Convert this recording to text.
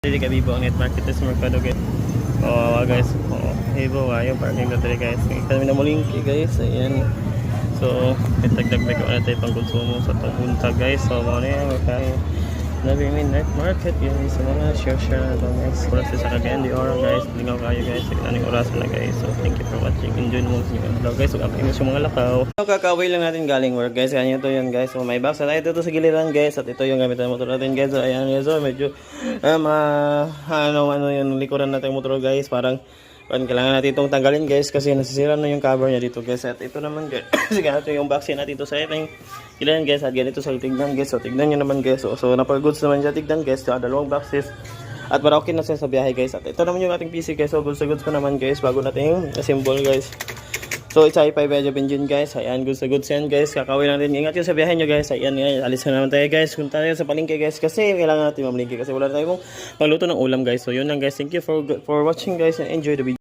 Dili ka Vivo ang net market sa merkado guys. Guys. Vivo ayo parking na dili guys. Kami na mulingki guys. Ayan. So, itagdag ko na tayo pang konsumo sa pagunta guys. So, mo na yan kay Nabimin Night Market yun sa mga share na ito guys. Oras sa Cagayan de Oro guys. Lingaw kayo guys. Siglaning orasan na guys. So, thank you for watching. Enjoy mo sa vlog guys. So, kapag mo mga lakaw. So, kakaway lang natin galing work guys. Kaya ito yun guys. So, may box na tayo dito sa giliran guys. At ito yung gamit ng motor natin guys. So, ayan guys. So, medyo ano yung likuran natin motor guys. Parang kailangan natin itong tanggalin guys kasi nasisira na yung cover niya dito guys. At ito naman guys, sige ito yung box natin dito sa ating kailangan guys. At ganito sa tignan guys. So tignan nyo naman guys. So napag-goods naman siya tignan guys. So dalawang boxes. At para okay na siya sa biyahe guys. At ito naman yung ating PC guys. So goods pa naman guys. Bago natin assemble guys. So it's i5 Edge engine guys. Ayan goods yan guys. Kakawin lang din. Ingat yun sa biyahe nyo guys. Ayan guys. Alis na naman tayo guys. Kung tayo sa palengke guys. Kasi kailangan natin mamalingke. Kasi wala tayong pagluto ng ulam guys. So yun lang guys. Thank you for watching guys. And enjoy the video.